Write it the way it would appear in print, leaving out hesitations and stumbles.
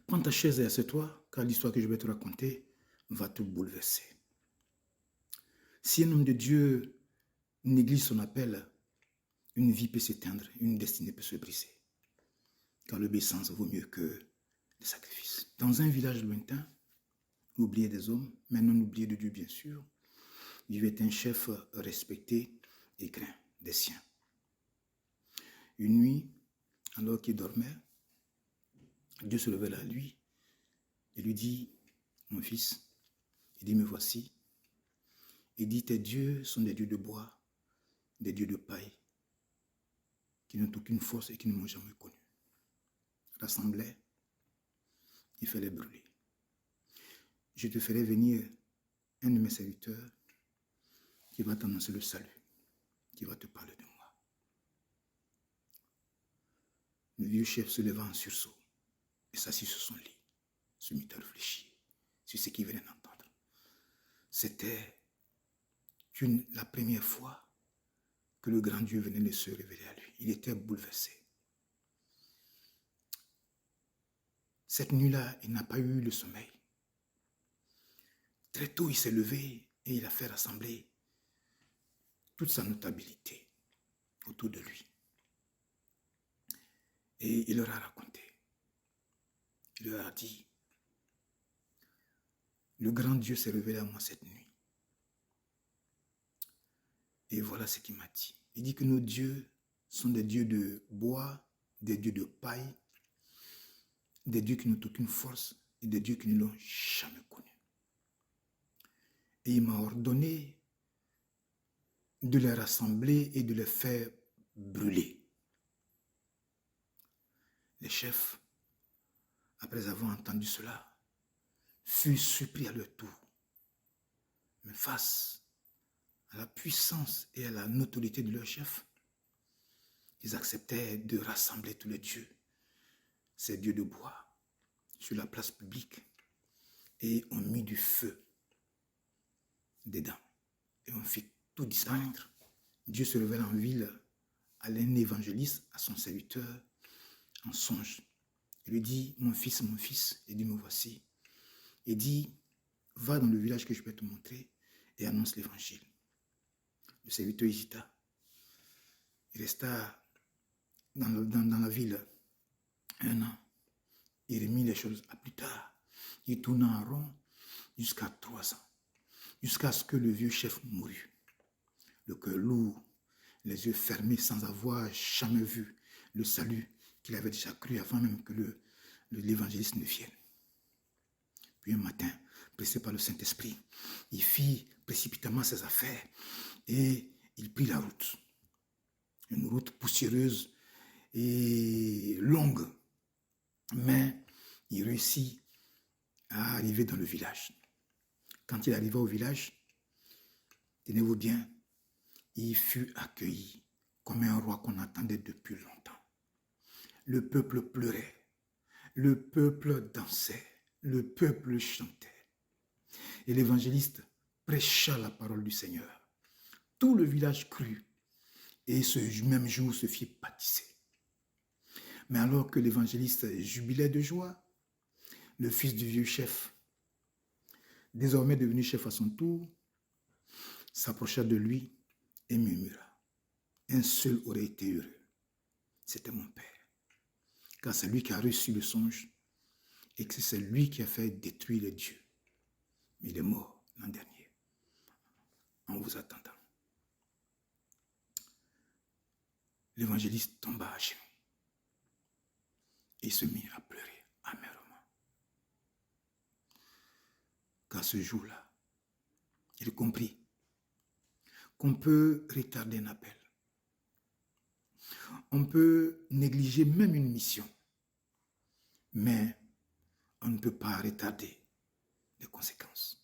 Prends ta chaise et assieds-toi, car l'histoire que je vais te raconter va te bouleverser. Si un homme de Dieu néglige son appel, une vie peut s'éteindre, une destinée peut se briser. Car l'obéissance vaut mieux que le sacrifice. Dans un village lointain, oublié des hommes, mais non oublié de Dieu bien sûr, vivait un chef respecté et craint des siens. Une nuit, alors qu'il dormait, Dieu se révèle à lui et lui dit, mon fils, il dit, me voici. Il dit, tes dieux sont des dieux de bois, des dieux de paille, qui n'ont aucune force et qui ne m'ont jamais connu. Rassemblés, il fait les brûler. Je te ferai venir un de mes serviteurs qui va t'annoncer le salut, qui va te parler de moi. Le vieux chef se leva en sursaut et s'assit sur son lit, se mit à réfléchir sur ce qu'il venait d'entendre. C'était la première fois que le grand Dieu venait de se révéler à lui. Il était bouleversé. Cette nuit-là, il n'a pas eu le sommeil. Très tôt, il s'est levé et il a fait rassembler toute sa notabilité autour de lui. Et il leur a raconté. Il leur a dit, le grand Dieu s'est révélé à moi cette nuit. Et voilà ce qu'il m'a dit. Il dit que nos dieux sont des dieux de bois, des dieux de paille, des dieux qui n'ont aucune force et des dieux qui ne l'ont jamais connu. Et il m'a ordonné de les rassembler et de les faire brûler. Les chefs, après avoir entendu cela, furent surpris à leur tour. Mais face à la puissance et à la notoriété de leur chef, ils acceptèrent de rassembler tous les dieux, ces dieux de bois, sur la place publique, et on mit du feu dedans. Et on fit tout disparaître. Dieu se révèle en ville à l'un évangéliste, à son serviteur, en songe. Il lui dit, mon fils, il dit, me voici. Il dit, va dans le village que je vais te montrer et annonce l'évangile. Le serviteur hésita. Il resta dans la ville 1 an. Il remit les choses à plus tard. Il tourna en rond jusqu'à 3 ans. Jusqu'à ce que le vieux chef mourut. Le cœur lourd, les yeux fermés sans avoir jamais vu le salut qu'il avait déjà cru avant même que l'évangéliste ne vienne. Puis un matin, pressé par le Saint-Esprit, il fit précipitamment ses affaires et il prit la route. Une route poussiéreuse et longue. Mais il réussit à arriver dans le village. Quand il arriva au village, tenez-vous bien, il fut accueilli comme un roi qu'on attendait depuis longtemps. Le peuple pleurait, le peuple dansait, le peuple chantait. Et l'évangéliste prêcha la parole du Seigneur. Tout le village crut et ce même jour se fit baptiser. Mais alors que l'évangéliste jubilait de joie, le fils du vieux chef, désormais devenu chef à son tour, s'approcha de lui et murmura, un seul aurait été heureux, c'était mon père, car c'est lui qui a reçu le songe et que c'est lui qui a fait détruire les dieux. Mais il est mort l'an dernier, en vous attendant. L'évangéliste tomba à genoux et se mit à pleurer amèrement. Car ce jour-là, il comprit qu'on peut retarder un appel. On peut négliger même une mission, mais on ne peut pas retarder les conséquences.